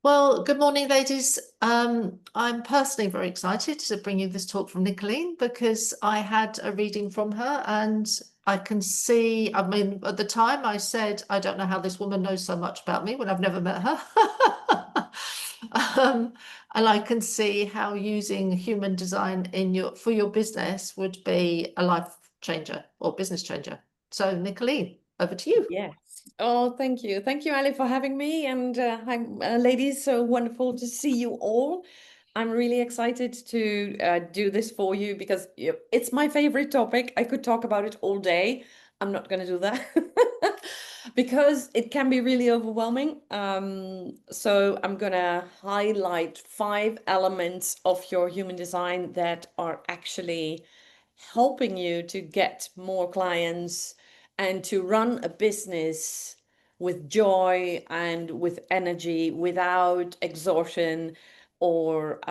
Well, good morning, ladies. I'm personally very excited to bring you this talk from Nicolene because I had a reading from her and I can see, I mean, at the time I said, I don't know how this woman knows so much about me when I've never met her. Um, and I can see how using human design in for your business would be a life changer or business changer. So, Nicolene, over to you. Yes. Oh, thank you. Thank you, Ali, for having me. And hi, ladies. So wonderful to see you all. I'm really excited to do this for you because it's my favorite topic. I could talk about it all day. I'm not going to do that because it can be really overwhelming. So I'm going to highlight 5 elements of your human design that are actually helping you to get more clients and to run a business with joy and with energy without exhaustion or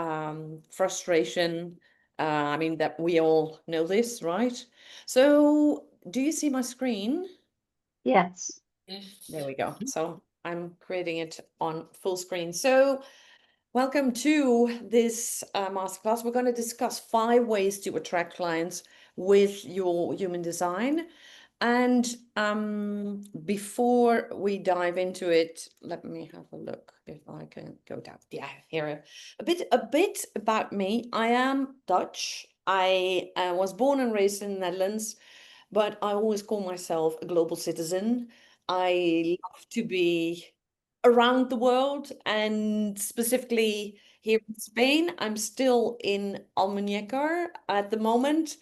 frustration. I mean, that we all know this, right? So, do you see my screen? Yes. There we go. So, I'm creating it on full screen. So, welcome to this masterclass. We're going to discuss 5 ways to attract clients with your human design. And before we dive into it, let me have a look if I can go down. Yeah, here a bit about me. I am Dutch. I was born and raised in the Netherlands, but I always call myself a global citizen. I love to be around the world and specifically here in Spain. I'm still in Almuñécar at the moment.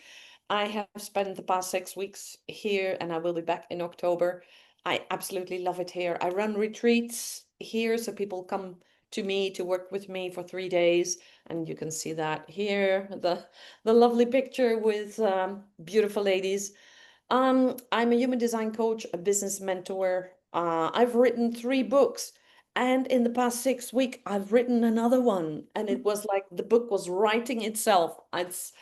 I have spent the past 6 weeks here and I will be back in October. I absolutely love it here. I run retreats here, so people come to me to work with me for 3 days. And you can see that here, the lovely picture with beautiful ladies. I'm a human design coach, a business mentor. I've written 3 books. And in the past 6 weeks, I've written another one. And it was like the book was writing itself. It's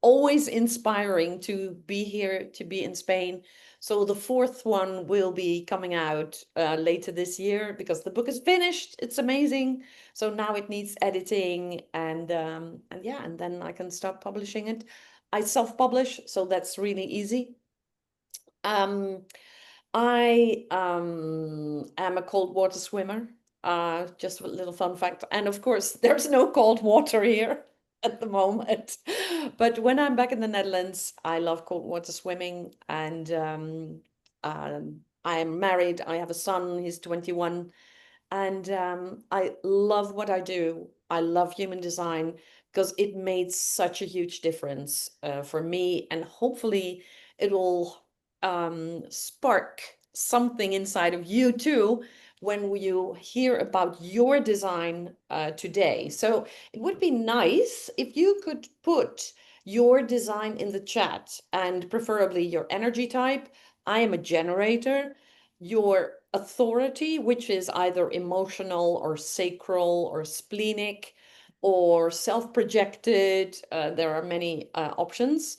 always inspiring to be here, to be in Spain. So the fourth one will be coming out later this year because the book is finished. It's amazing. So now it needs editing and yeah, and then I can start publishing it. I self-publish, so that's really easy. Um, I am a cold water swimmer. Just a little fun fact. And of course, there's no cold water here at the moment. But when I'm back in the Netherlands, I love cold water swimming. And I am married. I have a son. He's 21. And I love what I do. I love human design because it made such a huge difference for me. And hopefully, it will spark something inside of you too when you hear about your design today. So it would be nice if you could put your design in the chat and preferably your energy type. I am a generator. Your authority, which is either emotional or sacral or splenic or self-projected. There are many options.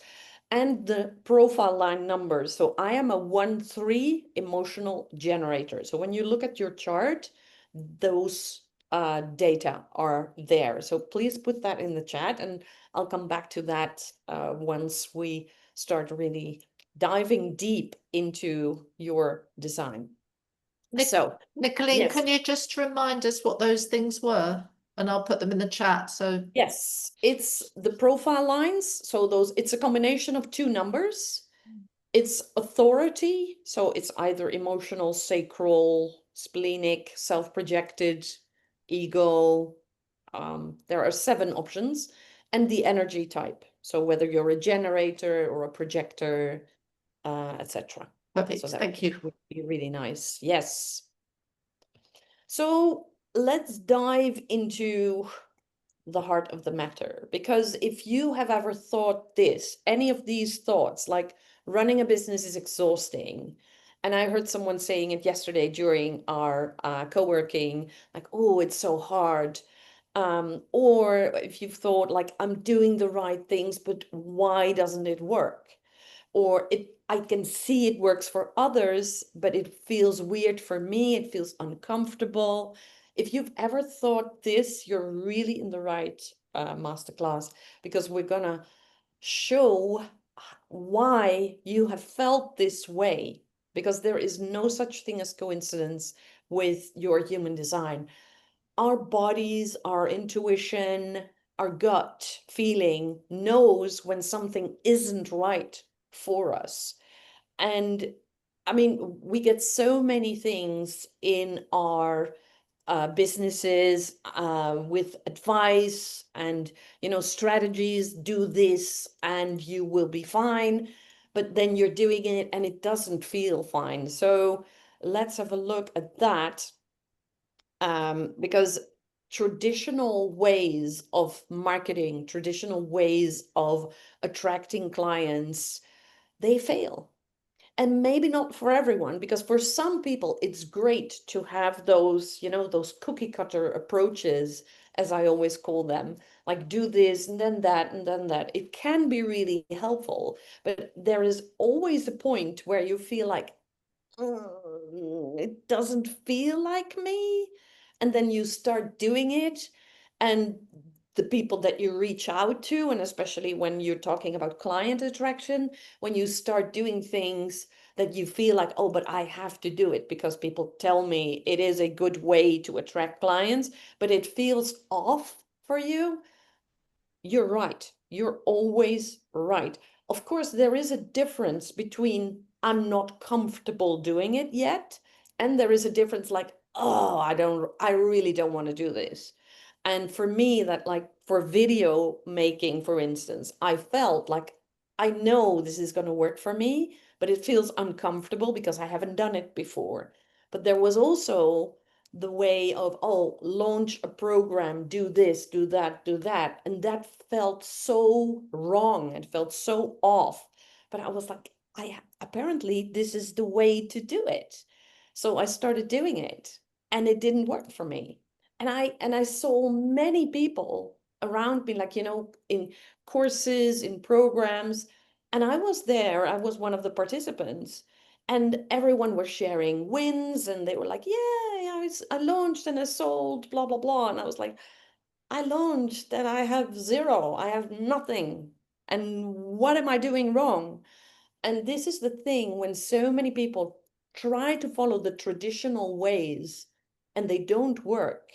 And the profile line numbers. So I am a 1-3 emotional generator. So when you look at your chart, those data are there. So please put that in the chat and I'll come back to that once we start really diving deep into your design. Nic So, Nicolene, yes, can you just remind us what those things were? And I'll put them in the chat. So, yes, it's the profile lines. So those, it's a combination of 2 numbers. It's authority. So it's either emotional, sacral, splenic, self-projected, ego. There are 7 options. And the energy type. So whether you're a generator or a projector, etc. So perfect. that Thank you. would be really nice. Yes. So let's dive into the heart of the matter. Because if you have ever thought this, any of these thoughts, like running a business is exhausting. And I heard someone saying it yesterday during our co-working, like, oh, it's so hard. Or if you've thought like, I'm doing the right things, but why doesn't it work? Or I can see it works for others, but it feels weird for me. It feels uncomfortable. If you've ever thought this, you're really in the right masterclass, because we're gonna show why you have felt this way, because there is no such thing as coincidence with your human design. Our bodies, our intuition, our gut feeling knows when something isn't right for us. And I mean, we get so many things in our businesses with advice and, strategies. Do this and you will be fine. But then you're doing it and it doesn't feel fine. So let's have a look at that, because traditional ways of marketing, traditional ways of attracting clients, they fail. And maybe not for everyone, because for some people it's great to have those, those cookie cutter approaches, as I always call them, like do this and then that and then that. It can be really helpful, but there is always a point where you feel like, it doesn't feel like me. And then you start doing it. And the people that you reach out to, and especially when you're talking about client attraction, when you start doing things that you feel like, oh, but I have to do it because people tell me it is a good way to attract clients, but it feels off for you, you're right. You're always right. Of course, there is a difference between I'm not comfortable doing it yet, and there is a difference like, oh, I really don't want to do this. And for me, that, like, for video making, for instance, I felt like I know this is going to work for me, but it feels uncomfortable because I haven't done it before. But there was also the way of, oh, launch a program, do this, do that, do that. And that felt so wrong. It felt so off. But I was like, apparently this is the way to do it. So I started doing it and it didn't work for me. And I saw many people around me, like, in courses, in programs. And I was there, I was one of the participants, and everyone was sharing wins, and they were like, yeah, I launched and I sold, blah blah blah. And I was like, I launched and I have zero, I have nothing, and what am I doing wrong? And this is the thing, when so many people try to follow the traditional ways and they don't work,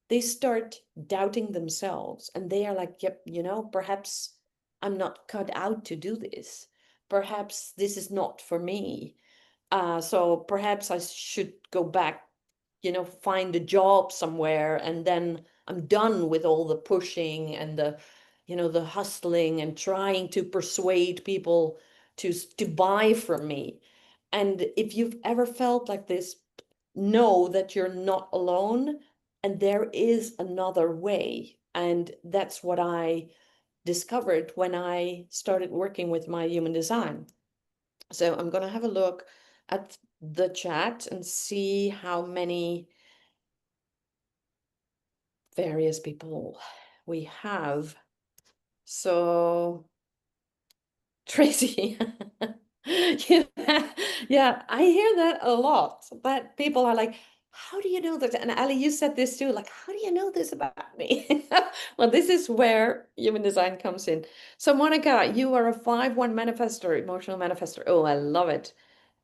they start doubting themselves, and they are like, yep, perhaps I'm not cut out to do this, perhaps this is not for me. So perhaps I should go back, find a job somewhere, and then I'm done with all the pushing and the hustling and trying to persuade people to buy from me. And if you've ever felt like this, know that you're not alone, and there is another way. And that's what I discovered when I started working with my human design. So I'm going to have a look at the chat and see how many various people we have. So, Tracy, yeah, yeah, I hear that a lot. That people are like, how do you know that? And Ali, you said this too, like, how do you know this about me? Well, this is where human design comes in. So, Monica, you are a 5-1 manifestor, emotional manifestor. Oh, I love it.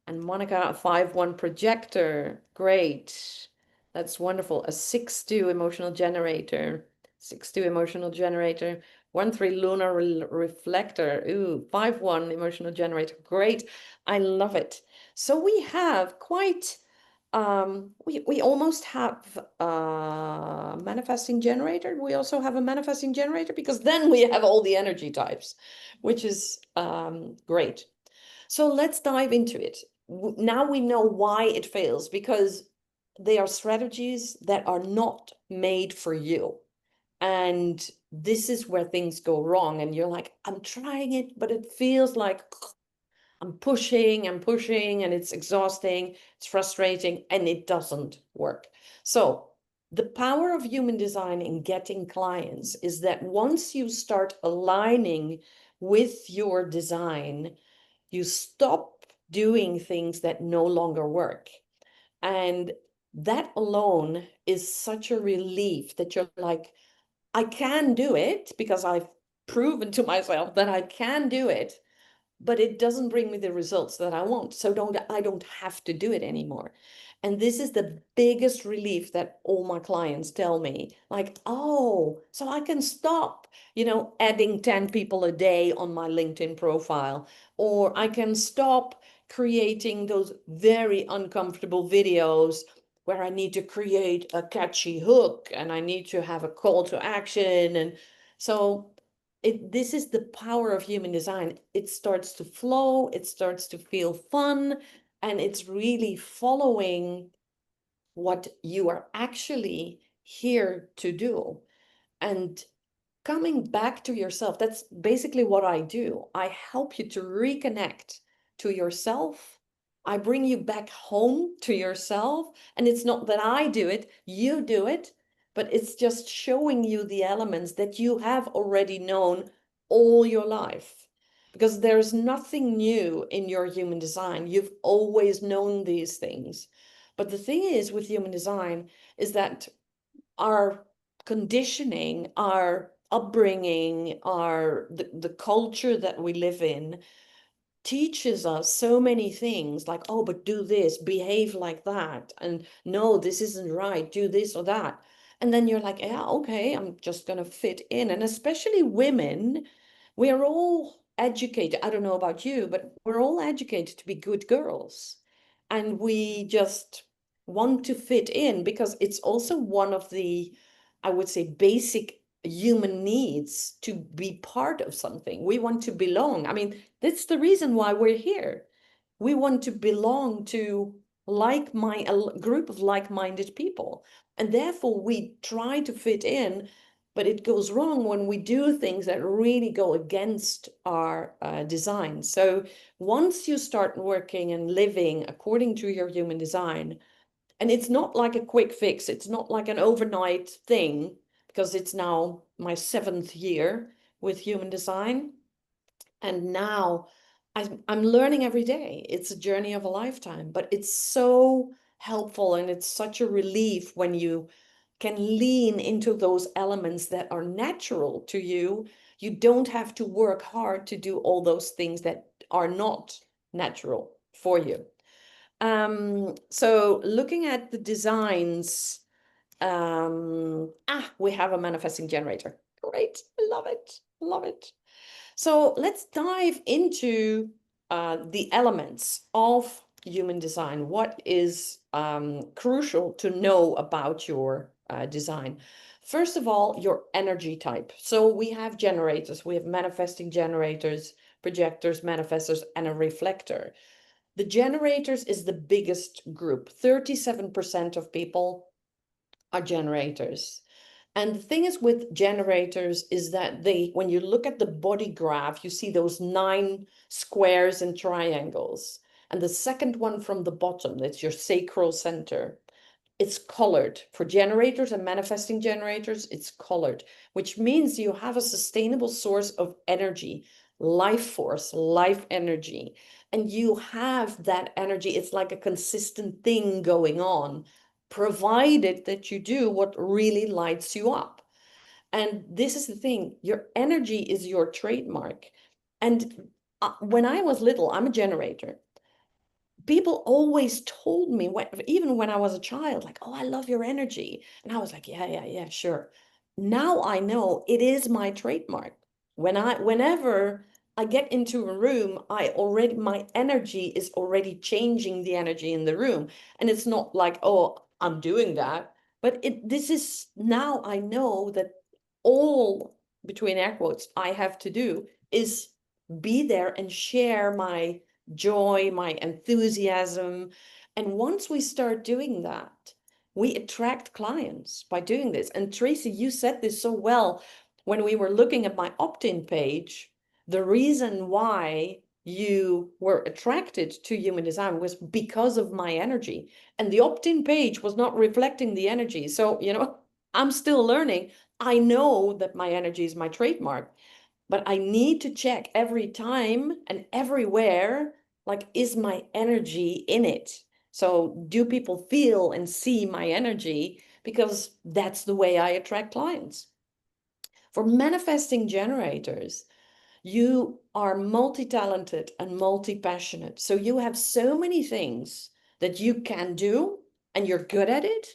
And Monica, a 5-1 projector. Great. That's wonderful. A 6-2 emotional generator. 6-2 emotional generator. 1-3 lunar reflector. Ooh, 5-1 emotional generator. Great. I love it. So we have quite, we almost have a manifesting generator. We also have a manifesting generator, because then we have all the energy types, which is great. So let's dive into it. Now we know why it fails, because they are strategies that are not made for you. And this is where things go wrong. And you're like, I'm trying it, but it feels like I'm pushing, and it's exhausting, it's frustrating, and it doesn't work. So the power of human design in getting clients is that once you start aligning with your design, you stop doing things that no longer work. And that alone is such a relief that you're like, I can do it because I've proven to myself that I can do it, but it doesn't bring me the results that I want. So I don't have to do it anymore. And this is the biggest relief that all my clients tell me, like, oh, so I can stop, adding 10 people a day on my LinkedIn profile, or I can stop creating those very uncomfortable videos where I need to create a catchy hook and I need to have a call to action. And so this is the power of human design. It starts to flow, it starts to feel fun, and it's really following what you are actually here to do. And coming back to yourself, that's basically what I do. I help you to reconnect to yourself. I bring you back home to yourself. And it's not that I do it, you do it, but it's just showing you the elements that you have already known all your life. Because there's nothing new in your human design. You've always known these things. But the thing is with human design is that our conditioning, our upbringing, the culture that we live in teaches us so many things like, oh, but do this, behave like that, and no, this isn't right, do this or that. And then you're like, yeah, okay, I'm just gonna fit in. And especially women, we're all educated. I don't know about you, but we're all educated to be good girls. And we just want to fit in because it's also one of the, I would say, basic human needs to be part of something. We want to belong. I mean, that's the reason why we're here. We want to belong to a group of like-minded people. And therefore we try to fit in, but it goes wrong when we do things that really go against our design. So once you start working and living according to your human design, and it's not like a quick fix, it's not like an overnight thing, because it's now my 7th year with human design. And now I'm learning every day. It's a journey of a lifetime, but it's so helpful and it's such a relief when you can lean into those elements that are natural to you. You don't have to work hard to do all those things that are not natural for you. So looking at the designs, we have a manifesting generator. Great, love it, love it. So let's dive into the elements of human design. What is crucial to know about your design? First of all, your energy type. So we have generators, we have manifesting generators, projectors, manifestors, and a reflector. The generators is the biggest group. 37% of people are generators. And the thing is with generators is that when you look at the body graph, you see those 9 squares and triangles. And the second one from the bottom, that's your sacral center. It's colored. For generators and manifesting generators, it's colored, which means you have a sustainable source of energy, life force, life energy. And you have that energy. It's like a consistent thing going on, provided that you do what really lights you up. And this is the thing, your energy is your trademark. And when I was little, I'm a generator. People always told me, even when I was a child, like, oh, I love your energy. And I was like, yeah, sure. Now I know it is my trademark. Whenever I get into a room, my energy is already changing the energy in the room. And it's not like, oh, I'm doing that. But this is, now I know that all, between air quotes, I have to do is be there and share my joy, my enthusiasm. And once we start doing that, we attract clients by doing this. And Tracy, you said this so well when we were looking at my opt-in page. The reason why you were attracted to human design was because of my energy. And the opt-in page was not reflecting the energy. So, I'm still learning. I know that my energy is my trademark, but I need to check every time and everywhere, like, is my energy in it? So do people feel and see my energy? Because that's the way I attract clients. For manifesting generators, you are multi-talented and multi-passionate. So you have so many things that you can do and you're good at it.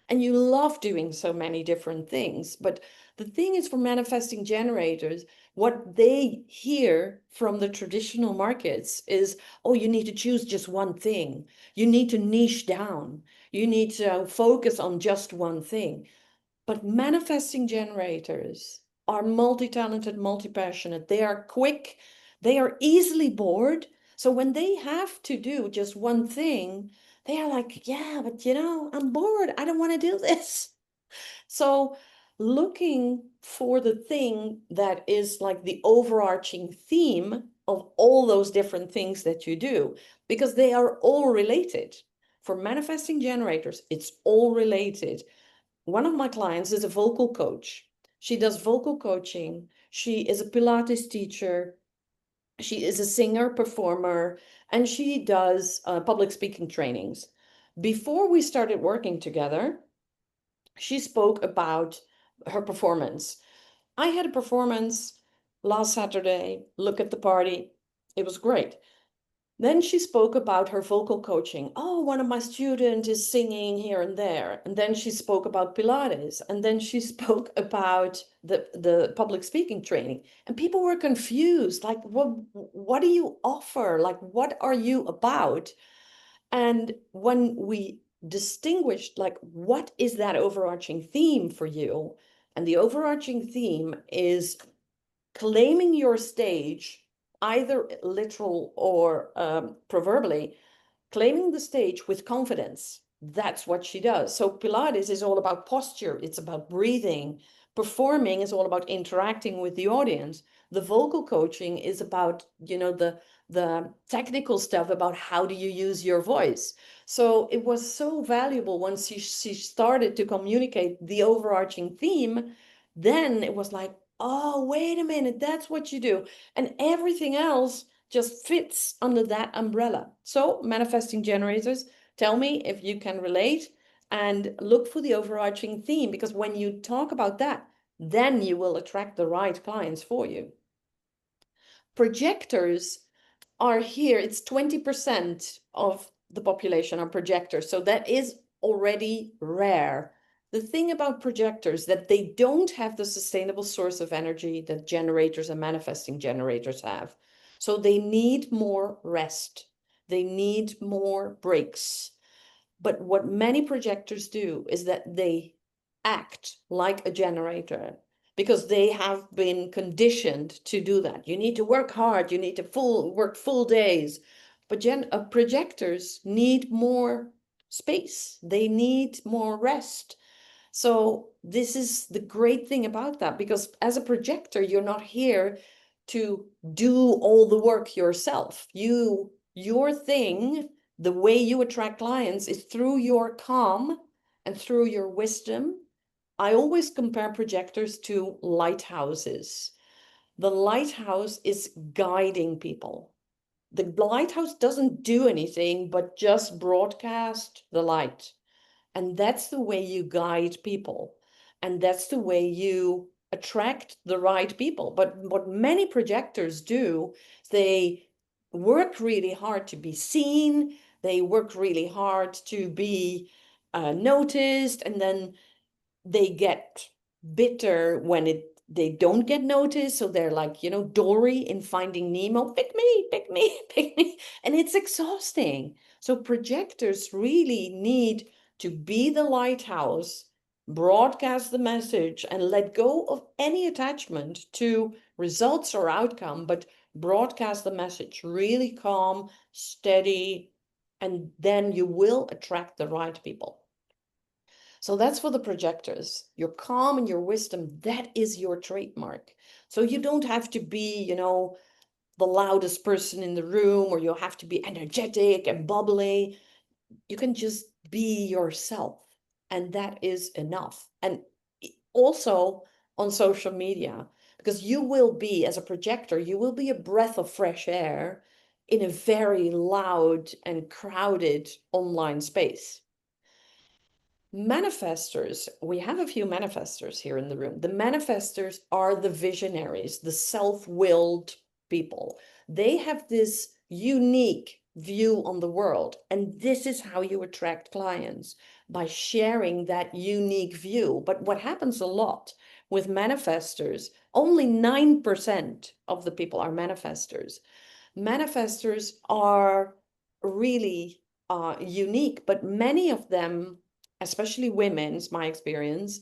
And you love doing so many different things. But the thing is, for manifesting generators, what they hear from the traditional markets is, oh, you need to choose just one thing. You need to niche down. You need to focus on just one thing. But manifesting generators are multi-talented, multi-passionate. They are quick. They are easily bored. So when they have to do just one thing, they are like, yeah, but I'm bored. I don't want to do this. So looking for the thing that is like the overarching theme of all those different things that you do, because they are all related. For manifesting generators, it's all related. One of my clients is a vocal coach. She does vocal coaching. She is a Pilates teacher. She is a singer, performer, and she does public speaking trainings. Before we started working together, she spoke about her performance. I had a performance last Saturday. Look at the party. It was great. Then she spoke about her vocal coaching. Oh, one of my students is singing here and there. And then she spoke about Pilates. And then she spoke about the public speaking training. And people were confused. Like, what do you offer? Like, what are you about? And when we distinguished, like, what is that overarching theme for you? And the overarching theme is claiming your stage, either literal or proverbially, claiming the stage with confidence. That's what she does. So Pilates is all about posture. It's about breathing. Performing is all about interacting with the audience. The vocal coaching is about, the technical stuff about how do you use your voice. So it was so valuable once she started to communicate the overarching theme. Then it was like, oh, wait a minute, that's what you do. And everything else just fits under that umbrella. So manifesting generators, tell me if you can relate and look for the overarching theme, because when you talk about that, then you will attract the right clients for you. Projectors are here. It's 20% of the population are projectors. So that is already rare. The thing about projectors that they don't have the sustainable source of energy that generators and manifesting generators have. So they need more rest. They need more breaks. But what many projectors do is that they act like a generator because they have been conditioned to do that. You need to work hard. You need to work full days. But projectors need more space. They need more rest. So this is the great thing about that, because as a projector, you're not here to do all the work yourself. Your thing, the way you attract clients is through your calm and through your wisdom. I always compare projectors to lighthouses. The lighthouse is guiding people. The lighthouse doesn't do anything but just broadcast the light. And that's the way you guide people. And that's the way you attract the right people. But what many projectors do, they work really hard to be seen. They work really hard to be noticed. And then they get bitter when they don't get noticed. So they're like, Dory in Finding Nemo, pick me, pick me, pick me. And it's exhausting. So projectors really need to be the lighthouse, broadcast the message, and let go of any attachment to results or outcome, but broadcast the message really calm, steady, and then you will attract the right people. So that's for the projectors. Your calm and your wisdom, that is your trademark. So you don't have to be, the loudest person in the room, or you have to be energetic and bubbly. You can just be yourself, and that is enough. And also on social media, because you will be, as a projector, you will be a breath of fresh air in a very loud and crowded online space. Manifestors, we have a few manifestors here in the room. The manifestors are the visionaries, the self-willed people. They have this unique view on the world, and this is how you attract clients, by sharing that unique view. But what happens a lot with manifestors, only 9% of the people are manifestors. Manifestors are really unique, but many of them, especially women, is my experience,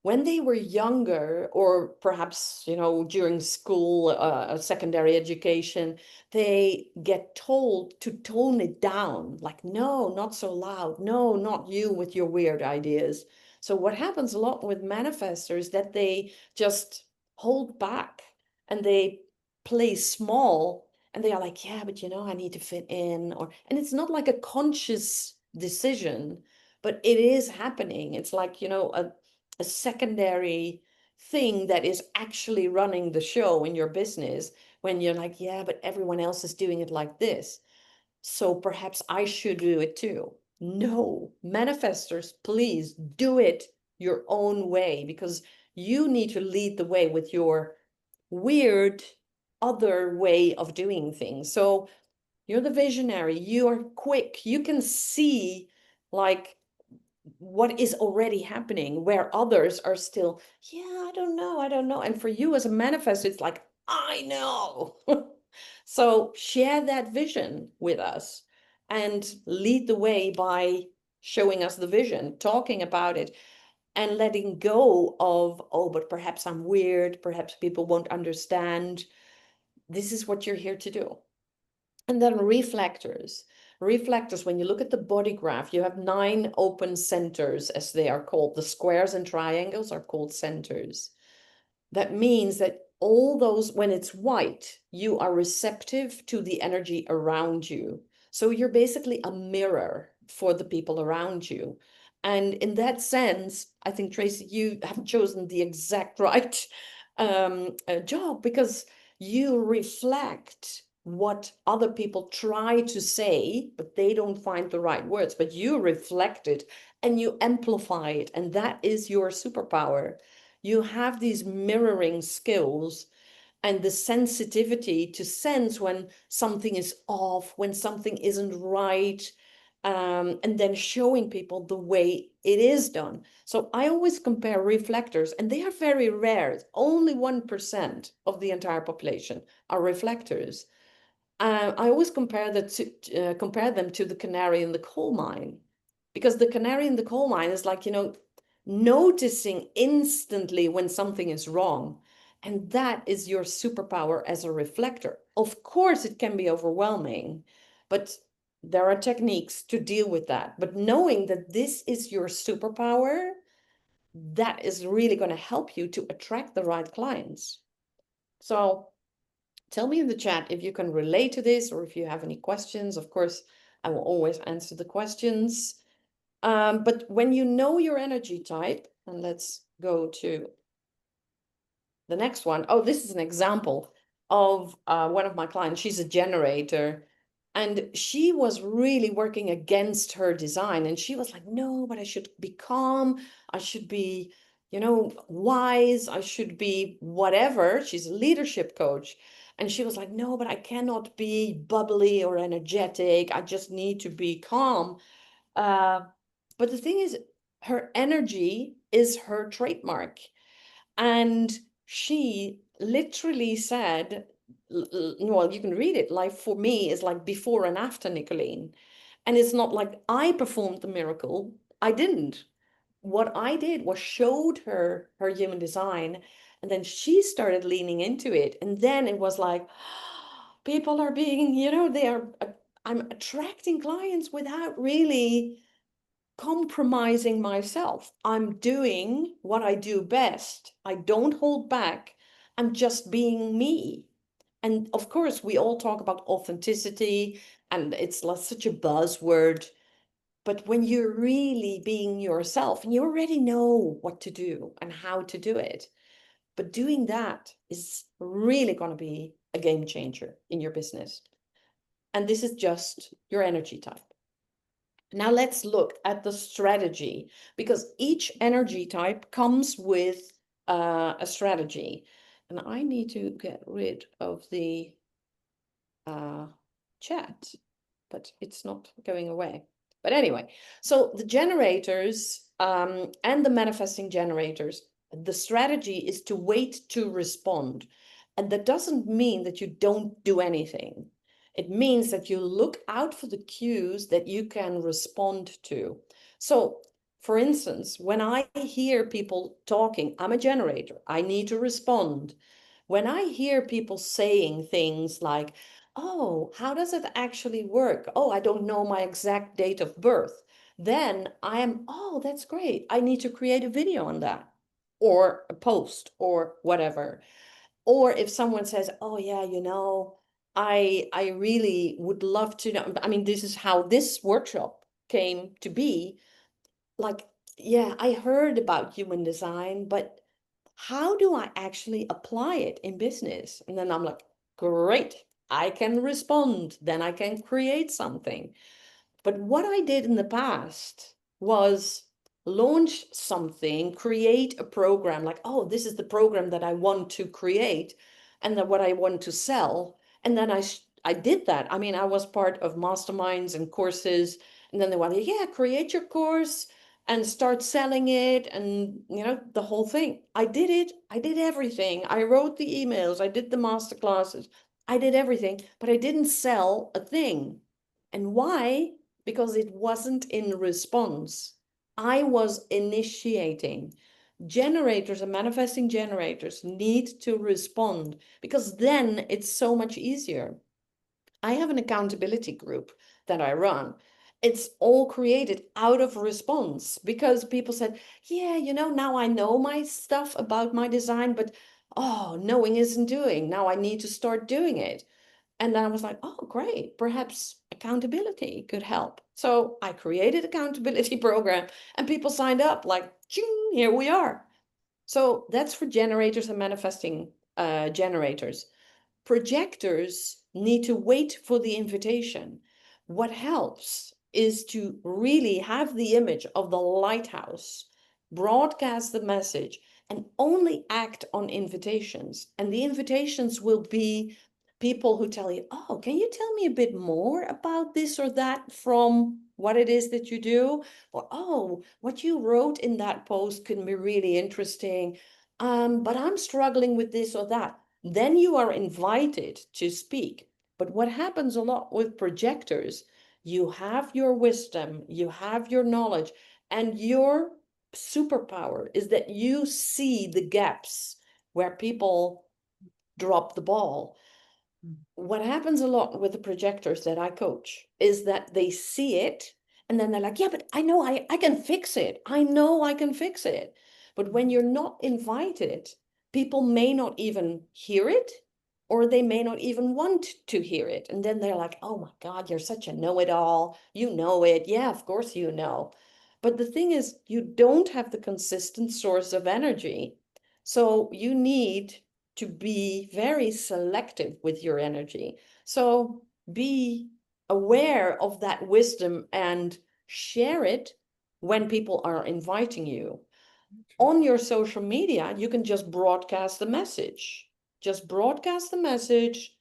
when they were younger, or perhaps, you know, during school, secondary education, they get told to tone it down, like, no, not so loud, no, not you with your weird ideas. So what happens a lot with manifestors, that they just hold back and they play small, and they are like, yeah, but you know, I need to fit in, or, and it's not like a conscious decision, but it is happening. It's like, you know, a secondary thing that is actually running the show in your business, when you're like, yeah, but everyone else is doing it like this, so perhaps I should do it too. No, manifestors, please do it your own way, because you need to lead the way with your weird other way of doing things. So you're the visionary, you are quick, you can see like what is already happening, where others are still, yeah, I don't know. And for you as a manifest, it's like, I know. So share that vision with us and lead the way by showing us the vision, talking about it, and letting go of, oh, but perhaps I'm weird, perhaps people won't understand. This is what you're here to do. And then reflectors. Reflectors, when you look at the body graph, you have 9 open centers, as they are called. The squares and triangles are called centers. That means that all those, when it's white, you are receptive to the energy around you. So you're basically a mirror for the people around you. And in that sense, I think, Tracy, you have chosen the exact right job, because you reflect what other people try to say, but they don't find the right words, but you reflect it and you amplify it. And that is your superpower. You have these mirroring skills and the sensitivity to sense when something is off, when something isn't right, and then showing people the way it is done. So I always compare reflectors, and they are very rare. Only 1% of the entire population are reflectors. I always compare them to the canary in the coal mine, because the canary in the coal mine is like, you know, noticing instantly when something is wrong. And that is your superpower as a reflector. Of course, it can be overwhelming, but there are techniques to deal with that. But knowing that this is your superpower, that is really going to help you to attract the right clients. So tell me in the chat if you can relate to this, or if you have any questions. Of course, I will always answer the questions. But when you know your energy type, and let's go to the next one. Oh, this is an example of one of my clients. She's a generator, and she was really working against her design. And she was like, no, but I should be calm. I should be, you know, wise. I should be whatever. She's a leadership coach. And she was like, no, but I cannot be bubbly or energetic. I just need to be calm. But the thing is, her energy is her trademark. And she literally said, well, you can read it. Life for me is like before and after Nicolene. And it's not like I performed the miracle. I didn't. What I did was showed her her human design, and then she started leaning into it. And then it was like, people are being, you know, I'm attracting clients without really compromising myself. I'm doing what I do best. I don't hold back. I'm just being me. And of course, we all talk about authenticity, and it's like such a buzzword. But when you're really being yourself, and you already know what to do and how to do it, but doing that is really going to be a game changer in your business. And this is just your energy type. Now let's look at the strategy, because each energy type comes with a strategy. And I need to get rid of the chat, but it's not going away. But anyway, so the generators and the manifesting generators, the strategy is to wait to respond. And that doesn't mean that you don't do anything. It means that you look out for the cues that you can respond to. So, for instance, when I hear people talking, I'm a generator, I need to respond. When I hear people saying things like, oh, how does it actually work? Oh, I don't know my exact date of birth. Then I am, oh, that's great. I need to create a video on that, or a post, or whatever. Or if someone says, oh yeah, I really would love to know. I mean, this is how this workshop came to be. Like, yeah, I heard about human design, but how do I actually apply it in business? And then I'm like, great, I can respond. Then I can create something. But what I did in the past was launch something, create a program like, oh, this is the program that I want to create and then what I want to sell. And then I did that. I mean, I was part of masterminds and courses. And then they were like, yeah, create your course and start selling it. And, the whole thing. I did it. I did everything. I wrote the emails. I did the masterclasses. I did everything, but I didn't sell a thing. And why? Because it wasn't in response. I was initiating. Generators and manifesting generators need to respond, because then it's so much easier. I have an accountability group that I run. It's all created out of response because people said, yeah, now I know my stuff about my design, but knowing isn't doing. Now I need to start doing it. And then I was like, oh, great, perhaps accountability could help. So I created accountability program and people signed up like, ching, here we are. So that's for generators and manifesting generators. Projectors need to wait for the invitation. What helps is to really have the image of the lighthouse, broadcast the message, and only act on invitations. And the invitations will be people who tell you, oh, can you tell me a bit more about this or that from what it is that you do? Or, oh, what you wrote in that post can be really interesting. But I'm struggling with this or that. Then you are invited to speak. But what happens a lot with projectors, you have your wisdom, you have your knowledge, and your superpower is that you see the gaps where people drop the ball. What happens a lot with the projectors that I coach is that they see it and then they're like, yeah, but I know I can fix it. I know I can fix it. But when you're not invited, people may not even hear it, or they may not even want to hear it. And then they're like, oh my God, you're such a know-it-all. You know it. Yeah, of course you know. But the thing is, you don't have the consistent source of energy. So you need to be very selective with your energy. So be aware of that wisdom and share it when people are inviting you. On your social media, you can just broadcast the message. Just broadcast the message,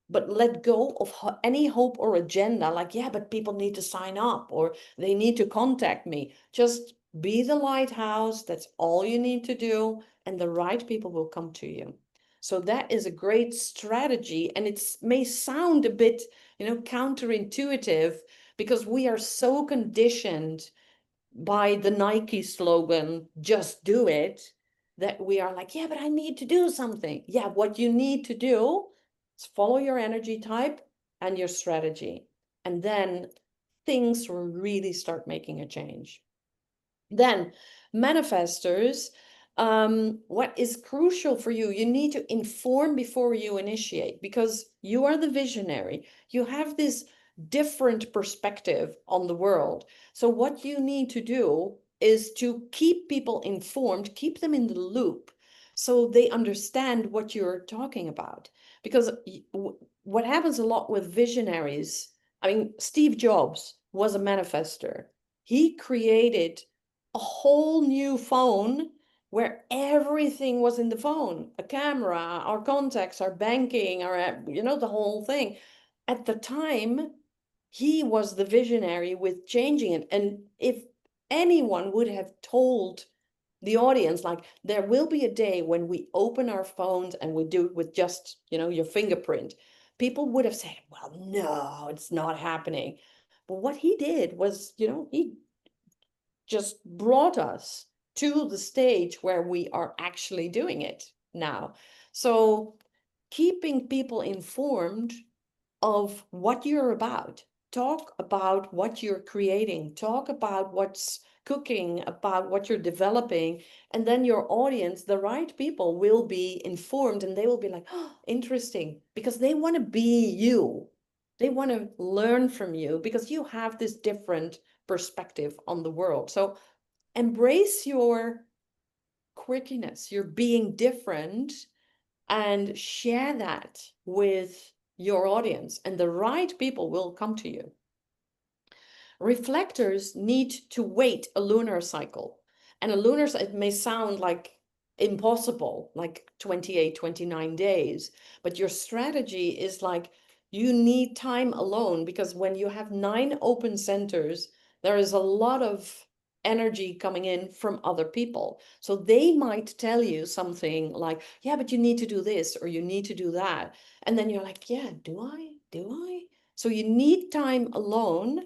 but let go of any hope or agenda like, yeah, but people need to sign up or they need to contact me. Just be the lighthouse. That's all you need to do. And the right people will come to you. So that is a great strategy. And it may sound a bit, counterintuitive because we are so conditioned by the Nike slogan, just do it, that we are like, yeah, but I need to do something. Yeah, what you need to do is follow your energy type and your strategy. And then things will really start making a change. Then manifestors, what is crucial for you, you need to inform before you initiate, because you are the visionary. You have this different perspective on the world. So what you need to do is to keep people informed, keep them in the loop so they understand what you're talking about. Because what happens a lot with visionaries, I mean, Steve Jobs was a manifester. He created a whole new phone where everything was in the phone, a camera, our contacts, our banking, our, the whole thing. At the time, he was the visionary with changing it. And if anyone would have told the audience, like, there will be a day when we open our phones and we do it with just, your fingerprint, people would have said, well, no, it's not happening. But what he did was, he just brought us to the stage where we are actually doing it now. So keeping people informed of what you're about, talk about what you're creating, talk about what's cooking, about what you're developing, and then your audience, the right people, will be informed and they will be like, oh, interesting, because they want to be you. They want to learn from you because you have this different perspective on the world. So embrace your quirkiness, your being different, and share that with your audience, and the right people will come to you. Reflectors need to wait a lunar cycle. And a lunar, it may sound like impossible, like 28, 29 days, but your strategy is like, you need time alone, because when you have 9 open centers, there is a lot of energy coming in from other people. So they might tell you something like, yeah, but you need to do this or you need to do that. And then you're like, yeah, do I? Do I? So you need time alone.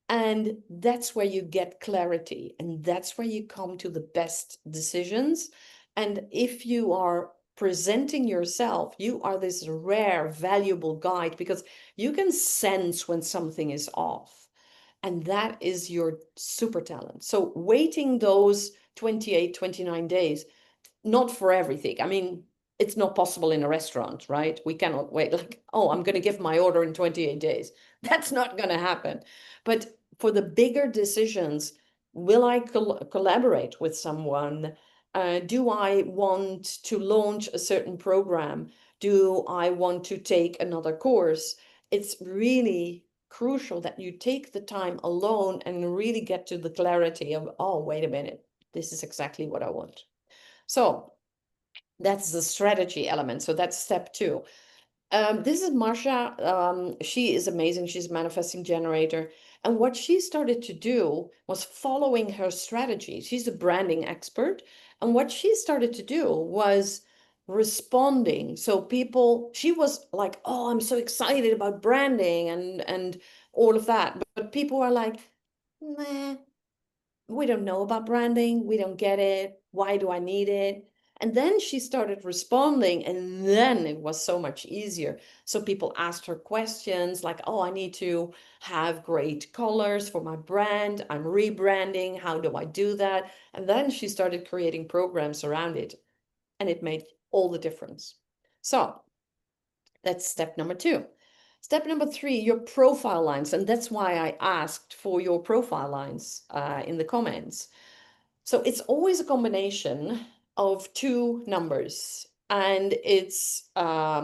And that's where you get clarity, and that's where you come to the best decisions. And if you are presenting yourself, you are this rare, valuable guide, because you can sense when something is off. And that is your super talent. So waiting those 28, 29 days, not for everything. I mean, it's not possible in a restaurant, right? We cannot wait like, oh, I'm going to give my order in 28 days. That's not going to happen. But for the bigger decisions, will I collaborate with someone? Do I want to launch a certain program? Do I want to take another course? It's really crucial that you take the time alone and really get to the clarity of, oh, wait a minute, this is exactly what I want. So that's the strategy element. So that's step 2. This is Marsha. She is amazing. She's a manifesting generator. And what she started to do was following her strategy. She's a branding expert. And what she started to do was responding. So people, she was like, oh, I'm so excited about branding and all of that. But people are like, nah, we don't know about branding. We don't get it. Why do I need it? And then she started responding, and then it was so much easier. So people asked her questions like, oh, I need to have great colors for my brand. I'm rebranding. How do I do that? And then she started creating programs around it, and it made all the difference. So that's step number 2. Step number 3, your profile lines. And that's why I asked for your profile lines in the comments. So it's always a combination of 2 numbers. And it's a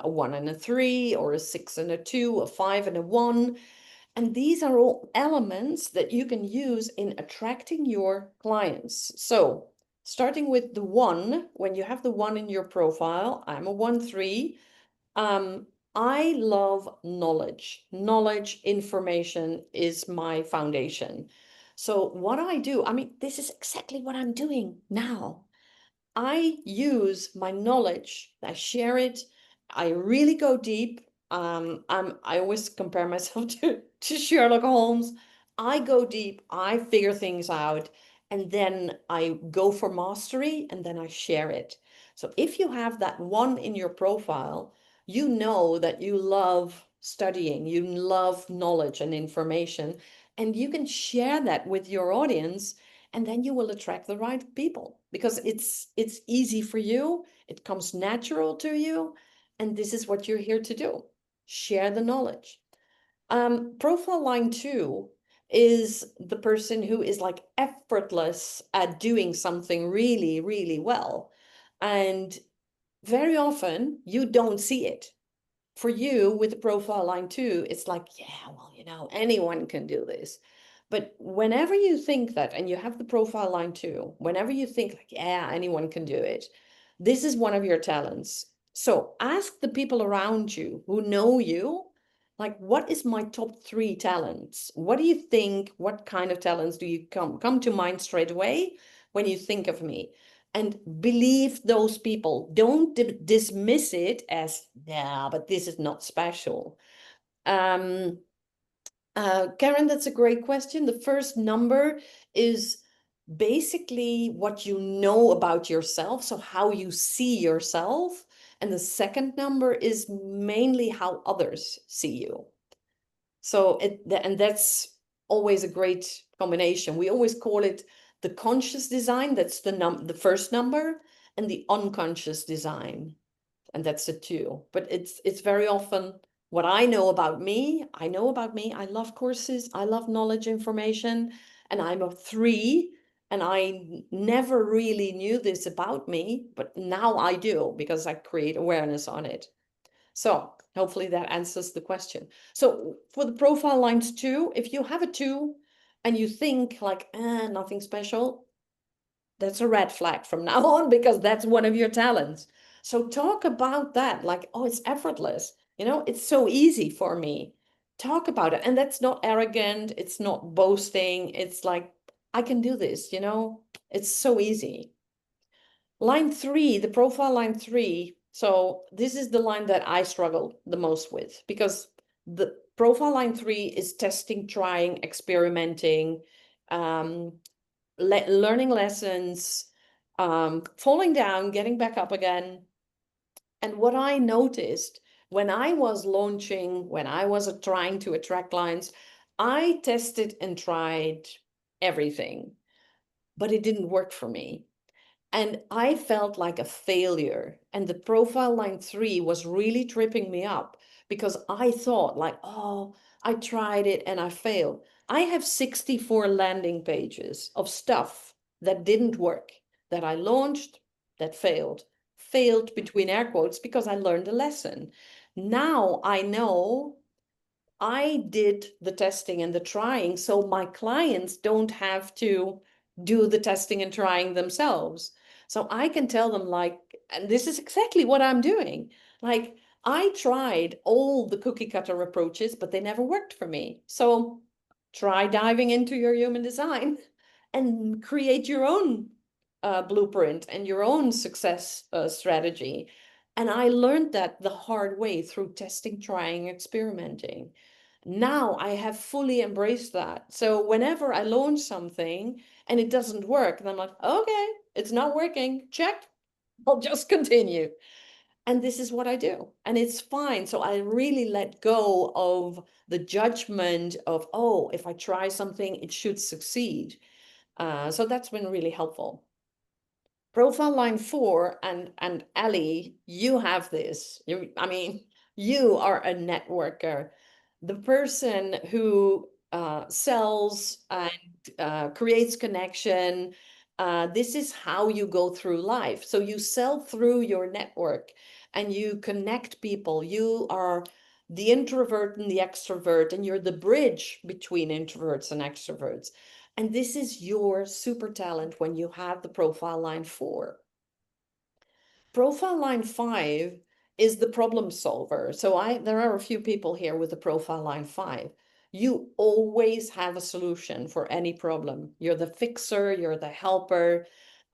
1 and a 3, or a 6 and a 2, a 5 and a 1. And these are all elements that you can use in attracting your clients. So starting with the 1, when you have the 1 in your profile, I'm a 1-3. I love knowledge. Knowledge, information is my foundation. So what I do, I mean, this is exactly what I'm doing now. I use my knowledge, I share it, I really go deep. I always compare myself to Sherlock Holmes. I go deep, I figure things out, and then I go for mastery, and then I share it. So if you have that 1 in your profile, you know that you love studying, you love knowledge and information, and you can share that with your audience, and then you will attract the right people, because it's easy for you, it comes natural to you, and this is what you're here to do. Share the knowledge. Profile line 2 is the person who is like effortless at doing something really, really well. And very often you don't see it. for you with the profile line 2, it's like, yeah, well, you know, anyone can do this. But whenever you think that, and you have the profile line 2, whenever you think like, yeah, anyone can do it, this is one of your talents. So ask the people around you who know you, like, what is my top 3 talents? What do you think? What kind of talents do you come to mind straight away when you think of me? And believe those people. Don't dismiss it as, yeah, but this is not special. Karen, that's a great question. The first number is basically what you know about yourself, so how you see yourself. And the second number is mainly how others see you. So and that's always a great combination. We always call it the conscious design, that's the first number, and the unconscious design, and that's the 2. But it's very often what I know about me. I know about me. I love courses. I love knowledge, information, and I'm a 3. And I never really knew this about me, but now I do because I create awareness on it. So hopefully that answers the question. So for the profile lines 2, if you have a 2 and you think like, nothing special, that's a red flag from now on, because that's one of your talents. So talk about that, like, oh, it's effortless. You know, it's so easy for me. Talk about it. And that's not arrogant. It's not boasting. It's like, I can do this, you know, it's so easy. Line 3, the profile line 3. So this is the line that I struggle the most with, because the profile line 3 is testing, trying, experimenting, learning lessons, falling down, getting back up again. And what I noticed when I was launching, when I was trying to attract clients, I tested and tried everything, but it didn't work for me. And I felt like a failure. And the profile line 3 was really tripping me up, because I thought like, oh, I tried it and I failed. I have 64 landing pages of stuff that didn't work, that I launched, that failed between air quotes, because I learned a lesson. Now I know I did the testing and the trying, so my clients don't have to do the testing and trying themselves. So I can tell them like, and this is exactly what I'm doing. Like, I tried all the cookie cutter approaches, but they never worked for me. So try diving into your human design and create your own blueprint and your own success strategy. And I learned that the hard way through testing, trying, experimenting. Now I have fully embraced that. So whenever I launch something and it doesn't work, then I'm like, okay, it's not working. Check. I'll just continue. And this is what I do. And it's fine. So I really let go of the judgment of, oh, if I try something, it should succeed. So that's been really helpful. Profile line 4, and Ali, you have this. I mean, you are a networker, the person who sells and creates connection. This is how you go through life. So you sell through your network and you connect people. You are the introvert and the extrovert, and you're the bridge between introverts and extroverts. And this is your super talent when you have the profile line 4. Profile line 5 is the problem solver. So there are a few people here with the profile line 5. You always have a solution for any problem. You're the fixer, you're the helper,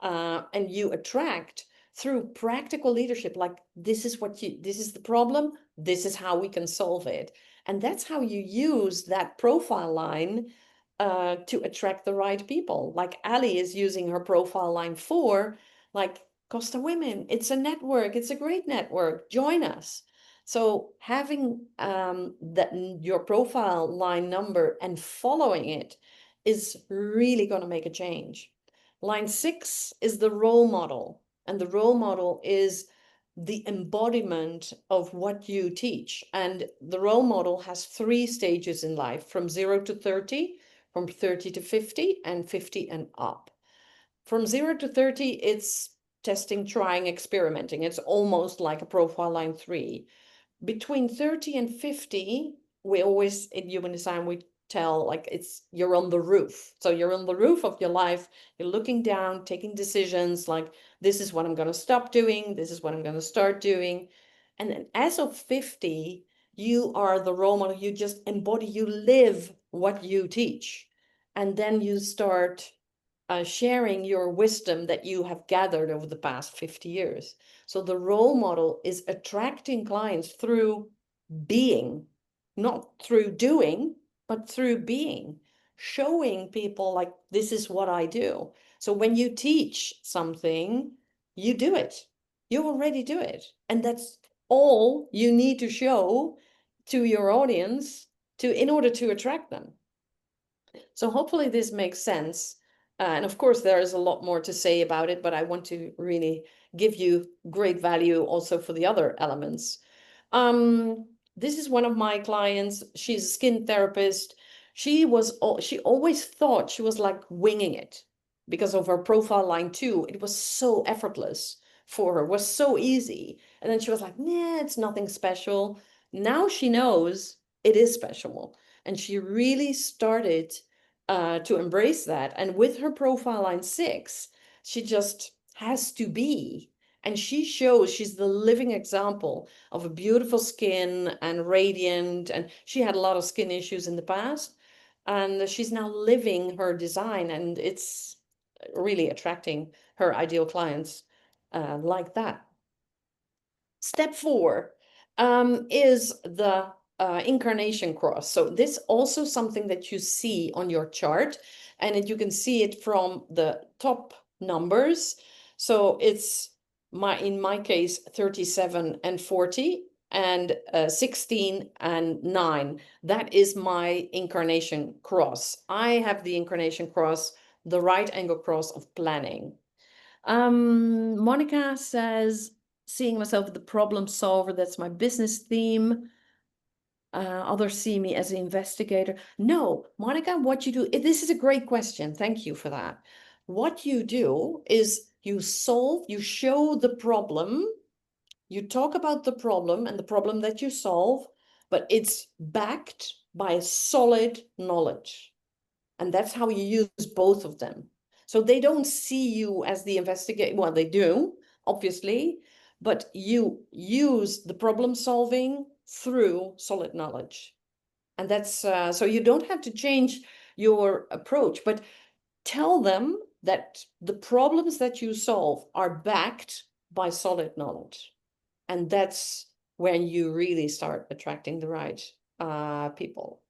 and you attract through practical leadership. Like, this is the problem, this is how we can solve it. And that's how you use that profile line to attract the right people. Like Ali is using her profile line 4, like, Costa Women, it's a network, it's a great network, join us. So having your profile line number and following it is really going to make a change. Line 6 is the role model, and the role model is the embodiment of what you teach. And the role model has 3 stages in life: from 0 to 30, from 30 to 50, and 50 and up. From 0 to 30, it's testing, trying, experimenting. It's almost like a profile line 3. between 30 and 50, we always, in human design, we tell like you're on the roof. So you're on the roof of your life, you're looking down, taking decisions like, this is what I'm going to stop doing, this is what I'm going to start doing. And then as of 50, you are the role model, you just embody, you live what you teach. And then you start sharing your wisdom that you have gathered over the past 50 years. So the role model is attracting clients through being, not through doing, but through being, showing people like, this is what I do. So when you teach something, you do it. You already do it. And that's all you need to show to your audience in order to attract them. So hopefully this makes sense. And of course, there is a lot more to say about it, but I want to really give you great value also for the other elements. This is one of my clients. She's a skin therapist. She always thought she was like winging it because of her profile line too. It was so effortless for her, was so easy. And then she was like, nah, it's nothing special. Now she knows it is special. And she really started to embrace that. And with her profile line 6, she just has to be. And she shows she's the living example of a beautiful skin and radiant. And she had a lot of skin issues in the past. And she's now living her design. And it's really attracting her ideal clients like that. Step 4 is the incarnation cross. So this also something that you see on your chart, and you can see it from the top numbers. So it's in my case 37 and 40 and 16 and 9. That is my incarnation cross. I have the incarnation cross, the right angle cross of planning. Monica says, seeing myself as the problem solver, that's my business theme. Others see me as an investigator. No, Monica, what you do, this is a great question. Thank you for that. What you do is you show the problem, you talk about the problem and the problem that you solve, but it's backed by solid knowledge. And that's how you use both of them. So they don't see you as the investigator. Well, they do, obviously, but you use the problem solving through solid knowledge. And that's so you don't have to change your approach, but tell them that the problems that you solve are backed by solid knowledge. And that's when you really start attracting the right people.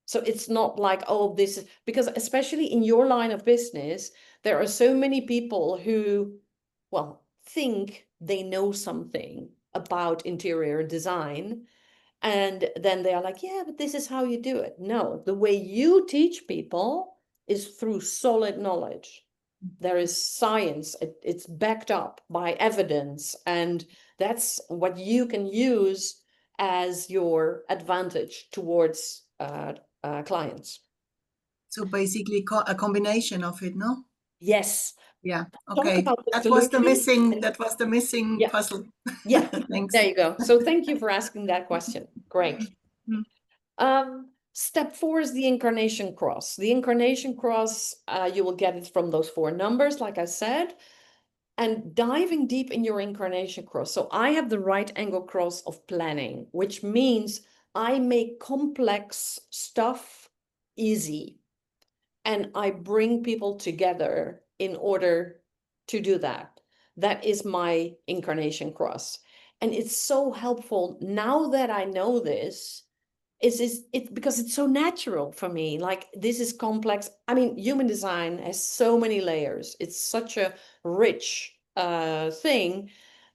So it's not like, oh, this is because especially in your line of business, there are so many people who, well, think they know something about interior design. And then they are like, yeah, but this is how you do it. No, the way you teach people is through solid knowledge. There is science, it's backed up by evidence. And that's what you can use as your advantage towards clients. So basically a combination of it, no? Yes. Yeah. Talk Okay. about the That was the solution. missing Yeah. puzzle. Yeah. Thanks. There you go. So thank you for asking that question. Great. Step 4 is the incarnation cross. The incarnation cross, you will get it from those 4 numbers, like I said, and diving deep in your incarnation cross. So I have the right angle cross of planning, which means I make complex stuff easy. And I bring people together in order to do that. That is my incarnation cross. And it's so helpful now that I know this. It's because it's so natural for me. Like, this is complex. I mean, human design has so many layers. It's such a rich thing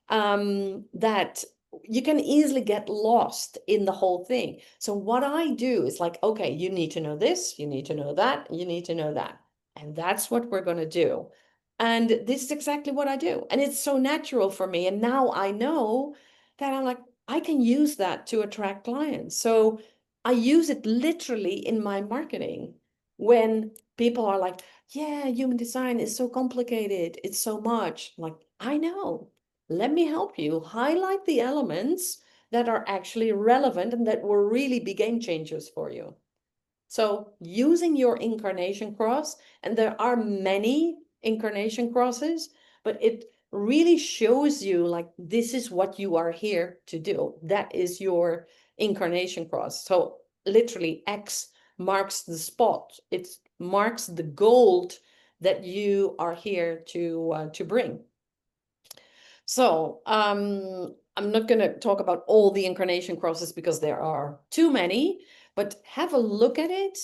that you can easily get lost in the whole thing. So what I do is like, okay, you need to know this, you need to know that, you need to know that. And that's what we're going to do. And this is exactly what I do. And it's so natural for me. And now I know that I'm like, I can use that to attract clients. So I use it literally in my marketing when people are like, yeah, human design is so complicated. It's so much. I'm like, I know. Let me help you highlight the elements that are actually relevant and that will really be game changers for you. So using your incarnation cross, and there are many incarnation crosses, but it really shows you like, this is what you are here to do. That is your incarnation cross. So literally X marks the spot. It marks the gold that you are here to bring. So I'm not going to talk about all the incarnation crosses because there are too many, but have a look at it.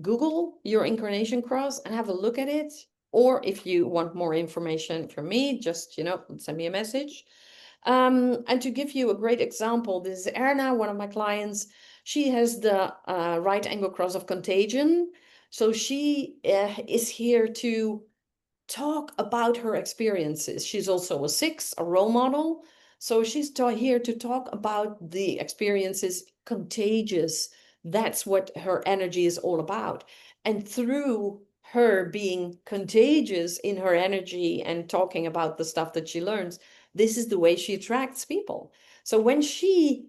Google your incarnation cross and have a look at it. Or if you want more information from me, just, send me a message. And to give you a great example, this is Erna, one of my clients. She has the right angle cross of contagion. So she is here to talk about her experiences. She's also a 6, a role model. So she's here to talk about the experiences, contagious. That's what her energy is all about. And through her being contagious in her energy and talking about the stuff that she learns, this is the way she attracts people. So when she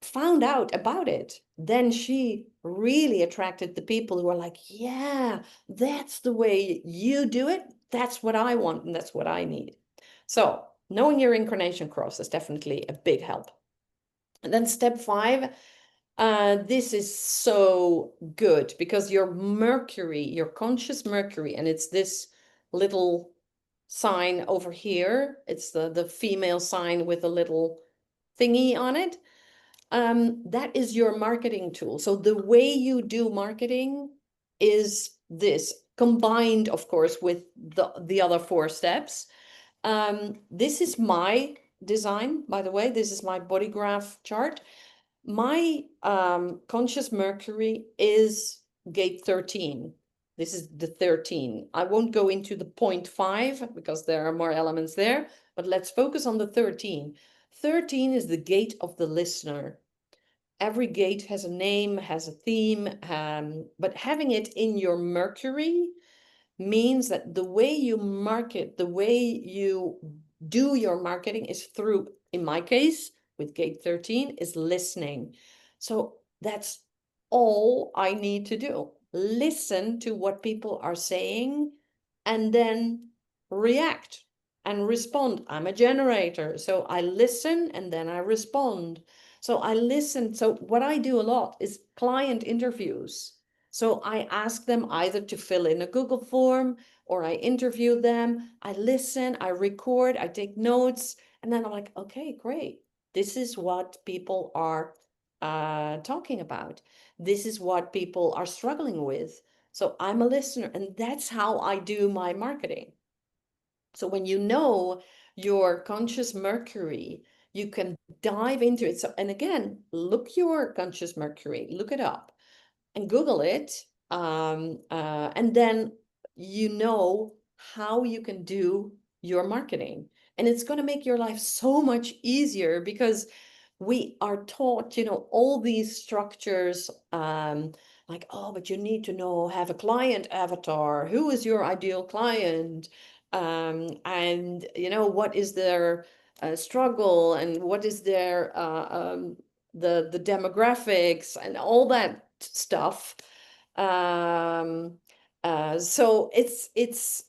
found out about it, then she really attracted the people who are like, yeah, that's the way you do it. That's what I want and that's what I need. So knowing your incarnation cross is definitely a big help. And then step 5, this is so good because your Mercury, your conscious Mercury, and it's this little sign over here. It's the female sign with a little thingy on it. That is your marketing tool. So the way you do marketing is this, combined, of course, with the other 4 steps. This is my design, by the way. This is my body graph chart. My conscious Mercury is gate 13. This is the 13. I won't go into the 0.5 because there are more elements there, but let's focus on the 13. 13 is the gate of the listener. Every gate has a name, has a theme, but having it in your Mercury means that the way you market, the way you do your marketing is through, in my case, with gate 13, is listening. So that's all I need to do. Listen to what people are saying and then react and respond. I'm a generator, so I listen and then I respond. So I listen. So what I do a lot is client interviews. So I ask them either to fill in a Google form or I interview them. I listen, I record, I take notes, and then I'm like, okay, great. This is what people are talking about. This is what people are struggling with. So I'm a listener, and that's how I do my marketing. So when you know your conscious Mercury, you can dive into it. So, and again, look your conscious Mercury, look it up and Google it. And then you know how you can do your marketing. And it's going to make your life so much easier because we are taught, all these structures, like, oh, but you need to have a client avatar. Who is your ideal client? And, what is their struggle and what is their, the demographics and all that stuff. So it's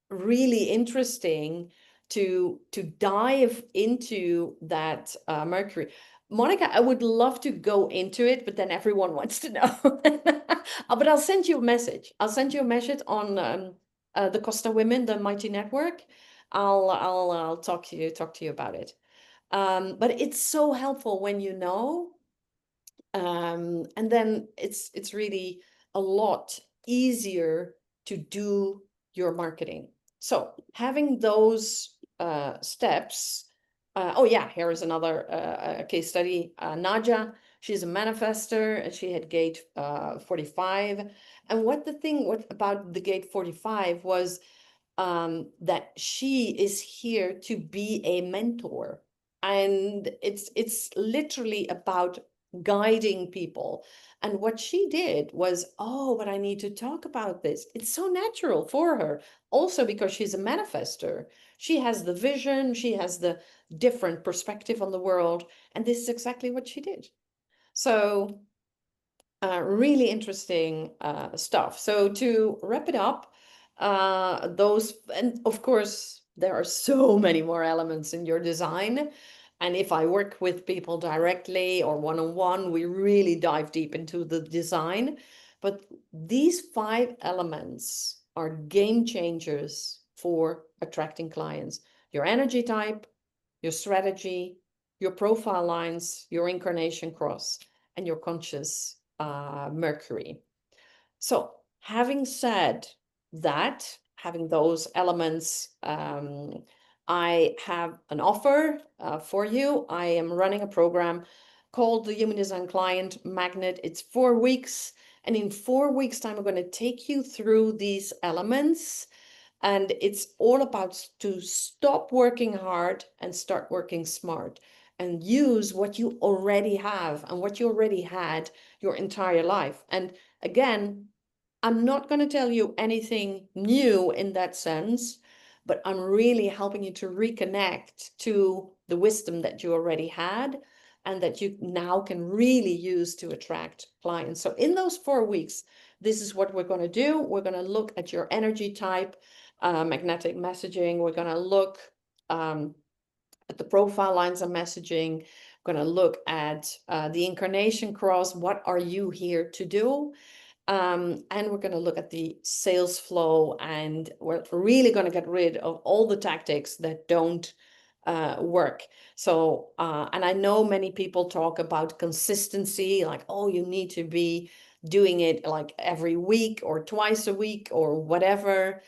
really interesting to dive into that Mercury. Monica, I would love to go into it, but then everyone wants to know. But I'll send you a message. I'll send you a message on the Costa Women, the Mighty Network. I'll talk to you about it. But it's so helpful when you know, and then it's really a lot easier to do your marketing. So having those steps. Oh yeah, here is another case study. Nadia, she's a manifester and she had gate 45. And what about the gate 45 was that she is here to be a mentor. And it's literally about guiding people. And what she did was, oh, but I need to talk about this. It's so natural for her. Also because she's a manifester. She has the vision, she has the different perspective on the world. And this is exactly what she did. So really interesting stuff. So to wrap it up, and of course, there are so many more elements in your design. And if I work with people directly or one-on-one, we really dive deep into the design. But these 5 elements are game changers for attracting clients. Your energy type, your strategy, your profile lines, your incarnation cross, and your conscious Mercury. So having said that, having those elements, I have an offer for you. I am running a program called the Human Design Client Magnet. It's 4 weeks. And in 4 weeks' time, I'm going to take you through these elements. And it's all about to stop working hard and start working smart and use what you already have and what you already had your entire life. And again, I'm not going to tell you anything new in that sense, but I'm really helping you to reconnect to the wisdom that you already had and that you now can really use to attract clients. So in those 4 weeks, this is what we're going to do. We're going to look at your energy type, magnetic messaging. We're going to look at the profile lines of messaging. We're going to look at the incarnation cross. What are you here to do? And we're going to look at the sales flow, and we're really going to get rid of all the tactics that don't work. So, and I know many people talk about consistency, like, oh, you need to be doing it like every week or twice a week or whatever.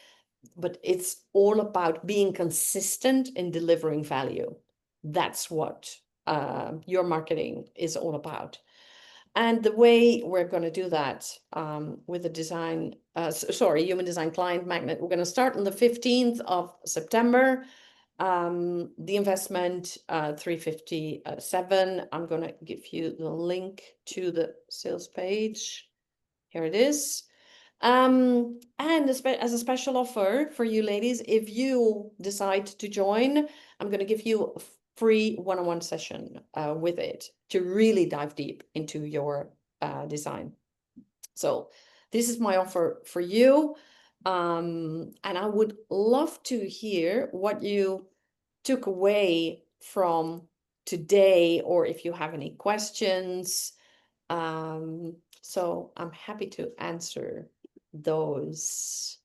But it's all about being consistent in delivering value. That's what your marketing is all about. And the way we're going to do that with the design, Human Design Client Magnet, we're going to start on the 15th of September. The investment, 357. I'm going to give you the link to the sales page. Here it is. And as a special offer for you ladies, if you decide to join, I'm going to give you a free one-on-one session with it to really dive deep into your design. So this is my offer for you. And I would love to hear what you took away from today, or if you have any questions. So I'm happy to answer those.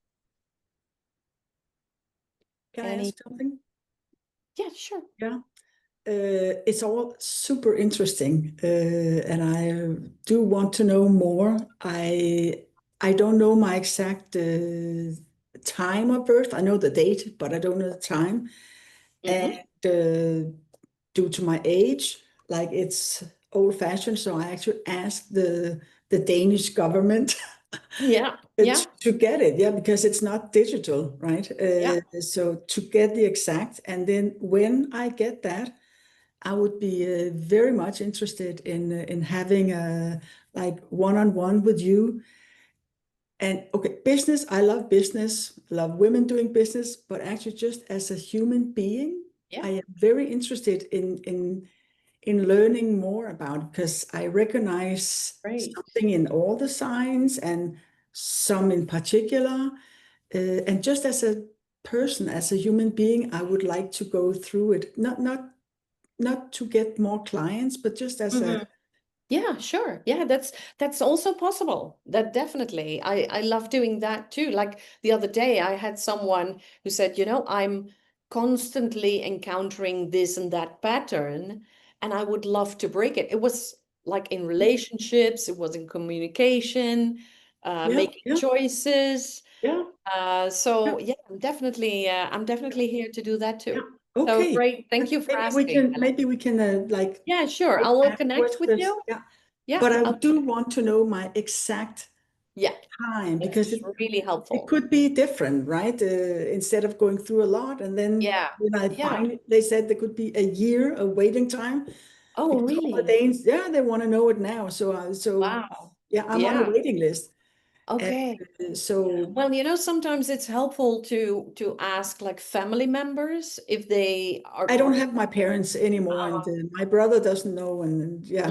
Can I ask something? Yeah, sure. Yeah. It's all super interesting, and I do want to know more. I don't know my exact time of birth. I know the date, but I don't know the time. And due to my age, like it's old-fashioned, so I actually asked the Danish government Yeah. to get it, yeah, because it's not digital, right? So to get the exact, and then when I get that, I would be very much interested in having a like one-on-one with you. And okay, business, I love business, love women doing business, but actually just as a human being, I am very interested in learning more about it, because I recognize something in all the signs and some in particular. And just as a person, as a human being, I would like to go through it, not to get more clients, but just as a Yeah, sure. Yeah, that's also possible. That definitely. I love doing that too. Like the other day, I had someone who said, you know, I'm constantly encountering this and that pattern, and I would love to break it. It was like in relationships, it was in communication, making choices. So yeah, I'm definitely here to do that too. So Okay. great. Thank you for asking. Maybe we can like Yeah, sure. I will connect with you. Yeah, but I do want to know my exact time, because it's really helpful. it could be different, right? Instead of going through a lot, and then when I finally, they said there could be a year of waiting time. Oh, Because all the really? Danes, yeah, they want to know it now. So Wow. yeah, I'm on a Yeah. waiting list. Okay. So Well, you know, sometimes it's helpful to ask like family members if they are I don't have my parents anymore, and Oh, my brother doesn't know, and yeah,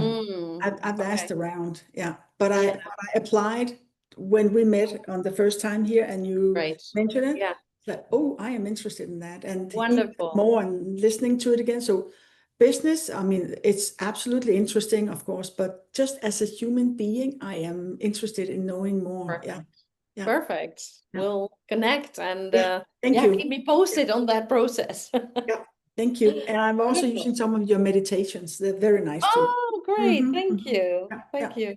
I've asked okay. around, yeah, but Yeah, I applied when we met on the first time here, and you great. mentioned it. Yeah, Like, oh, I am interested in that, and even wonderful. more, and listening to it again. So, business, I mean, it's absolutely interesting, of course, but just as a human being, I am interested in knowing more. Yeah, Perfect. yeah, Perfect. yeah, We'll connect and yeah. Thank yeah, you. keep me posted on that process. Yeah, thank you. And I'm also Wonderful. using some of your meditations. They're very nice too. Oh, great. Thank Mhm. you. Yeah, Thank yeah. you.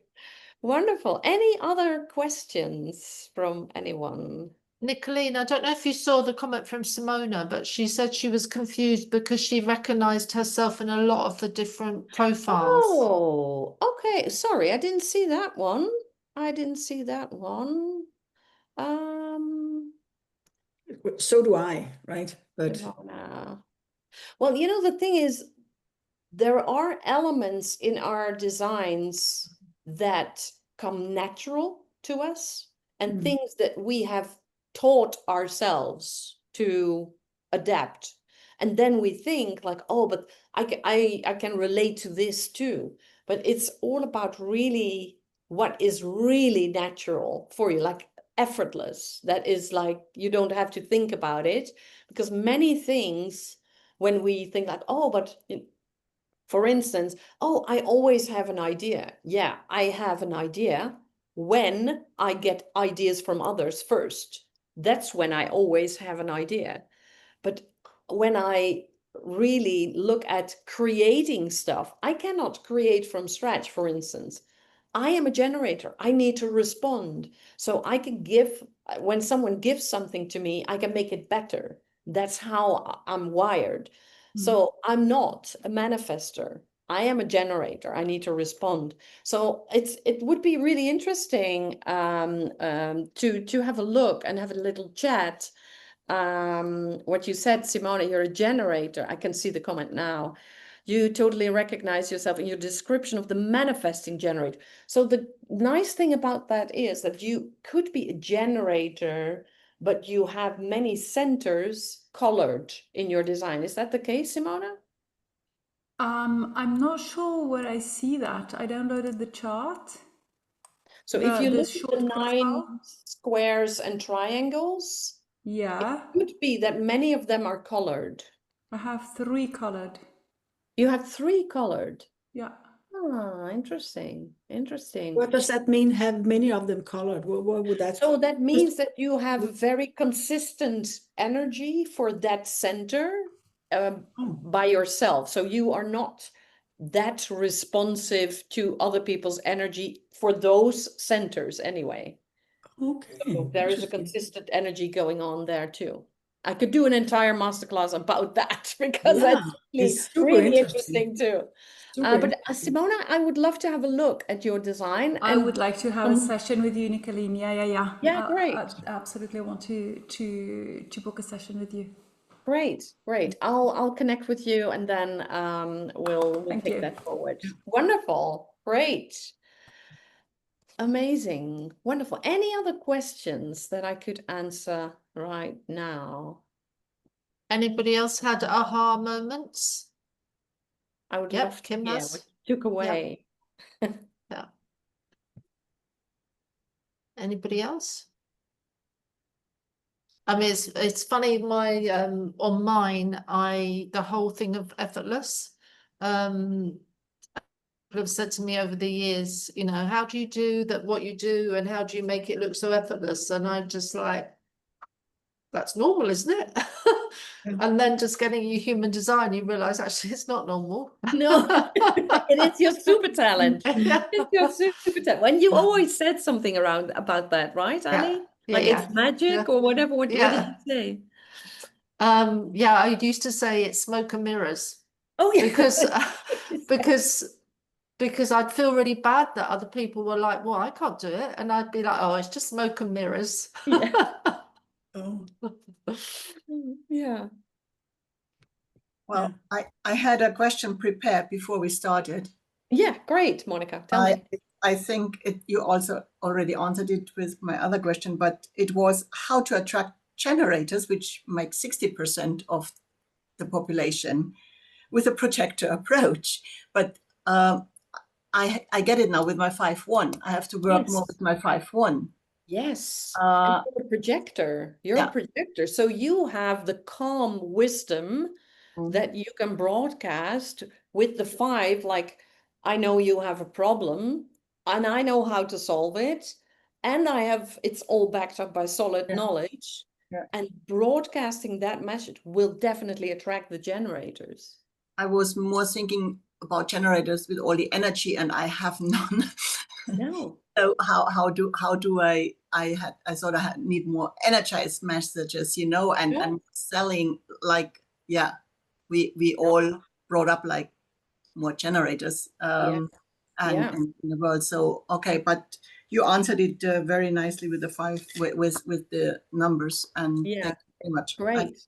Wonderful. Any other questions from anyone? Nicolene, I don't know if you saw the comment from Simona, but she said she was confused because she recognized herself in a lot of the different profiles. Oh, okay. Sorry, I didn't see that one. I didn't see that one. So do I, right? But Simona. Well, you know, the thing is, there are elements in our designs that come natural to us and things that we have taught ourselves to adapt. And then we think like, oh, but I can relate to this too. But it's all about really what is really natural for you, like effortless. That is like, you don't have to think about it because many things when we think like, oh, but for instance, oh, I always have an idea. Yeah, I have an idea when I get ideas from others first. That's when I always have an idea. But when I really look at creating stuff, I cannot create from scratch, for instance. I am a generator. I need to respond. So I can give, when someone gives something to me, I can make it better. That's how I'm wired. So I'm not a manifester. I am a generator. I need to respond. So it would be really interesting to have a look and have a little chat. What you said, Simona, you're a generator. I can see the comment now. You totally recognize yourself in your description of the manifesting generator. So the nice thing about that is that you could be a generator, but you have many centers colored in your design. Is that the case, Simona? I'm not sure where I see that. I downloaded the chart, So if you the look at the short 9 profile. squares and triangles, it Yeah, could be that many of them are colored. I have 3 colored. You have 3 colored. Yeah. Ah, interesting. Interesting. what does that mean? Have many of them colored? What would that? So that means that you have a very consistent energy for that center by yourself. So you are not that responsive to other people's energy for those centers anyway. Okay, So there is a interesting. consistent energy going on there too. I could do an entire masterclass about that because Yeah, that's it's super really interesting. interesting too. Super But interesting. Simona, I would love to have a look at your design I and would like to have a session with you, Nicolene. Yeah. yeah, I great. absolutely want to book a session with you. Great. I'll connect with you and then we'll Thank take you. that forward. Wonderful. Great. Amazing. Wonderful. Any other questions that I could answer right now? Anybody else had aha moments? I would Yep, love to Kim hear has. what you took away. Yeah. Anybody else? I mean, it's funny. My on mine, the whole thing of effortless. People have said to me over the years, you know, how do you do that? What you do, and how do you make it look so effortless? And I'm just like, that's normal, isn't it? And then just getting your human design, you realize actually it's not normal. No, it is your super talent. Yeah. It's your super talent. When you always said something around about that, right, Ali? Yeah, Like it's magic yeah. or whatever. What did Yeah. you say? Yeah, I used to say it's smoke and mirrors Oh yeah. because because I'd feel really bad that other people were like, well, I can't do it. And I'd be like, oh, it's just smoke and mirrors. Yeah. Oh, Yeah. Well, I had a question prepared before we started. Yeah, great, Monica. Tell me. I think you also already answered it with my other question, but it was how to attract generators, which make 60% of the population, with a projector approach. But I get it now with my 5-1. I have to work more with my 5-1. Yes. And you're a projector. You're Yeah. a projector. So you have the calm wisdom Mhm. that you can broadcast with the 5, like, I know you have a problem and I know how to solve it. And it's all backed up by solid knowledge. Yeah. And broadcasting that message will definitely attract the generators. I was more thinking about generators with all the energy, and I have none. No. So how do I sort of need more energized messages, and selling, like, we all brought up like more generators and in the world. So okay, but you answered it very nicely with the 5 with the numbers, and thank you very much. Great.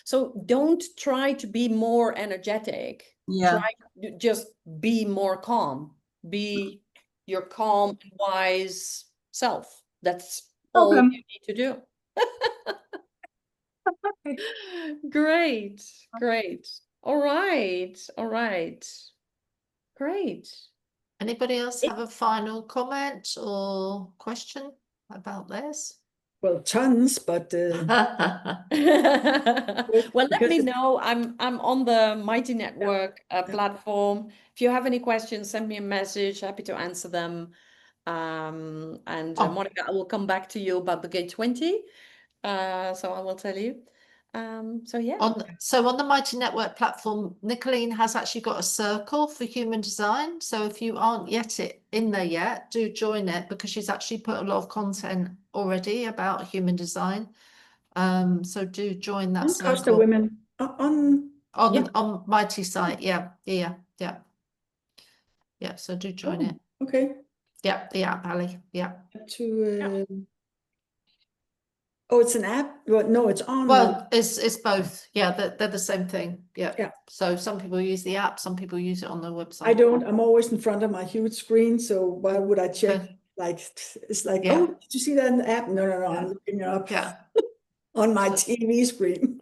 So don't try to be more energetic. Try to just be more calm. Be your calm and wise self. That's all you need to do. Great. All right. Great. Anybody else have a final comment or question about this? Well, tons, but Well, let me know. I'm on the Mighty Network platform. If you have any questions, send me a message. Happy to answer them. And Monica, I will come back to you about the Gate 20. So I will tell you. So yeah. On the Mighty Network platform, Nicoline has actually got a circle for human design. So if you aren't in there yet, do join it, because she's actually put a lot of content already about human design. So do join that circle. Costa Women on Mighty site. Yeah. So do join it. Okay. Yeah, the app, Ali. Yeah. Oh, it's an app? Well, no, it's on. Well, it's both. Yeah, they're the same thing. Yeah. Yeah. So some people use the app, some people use it on their website. I don't. I'm always in front of my huge screen, so why would I check? Okay. Like, it's like, oh, did you see that in the app? No, I'm looking it up on my TV screen.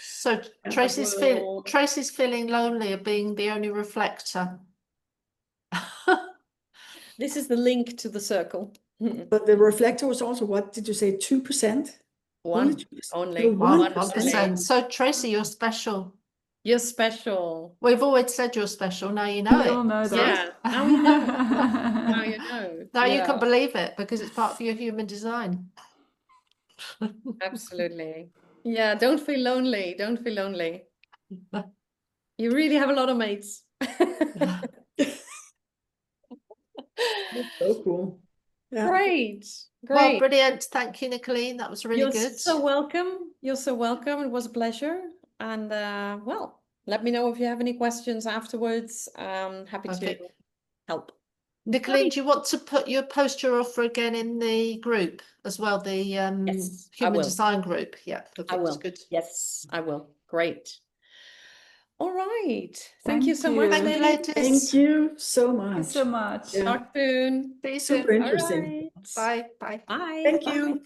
So Tracy's feeling lonely of being the only reflector. This is the link to the circle. But the reflector was also, what did you say, 2%? Only 1%. So Tracy, you're special. You're special. We've always said you're special. Now you know We all know that. Yeah, now you know. Now you know. Now you can believe it, because it's part of your human design. Absolutely. Yeah, don't feel lonely. Don't feel lonely. You really have a lot of mates. So cool. Yeah. Great. Well, brilliant. Thank you, Nicoline. That was really good. You're so welcome. You're so welcome. It was a pleasure. And well, let me know if you have any questions afterwards. Happy to help. Nicoline, do you want to post your offer again in the group as well, the human design group? Yeah, perfect. I will. Good. Yes, I will. Great. All right. Thank you so much. Thank you, ladies. Thank you so much. Thank you so much. Talk soon. See you soon. Super interesting. Bye. Bye. Bye. Thank you.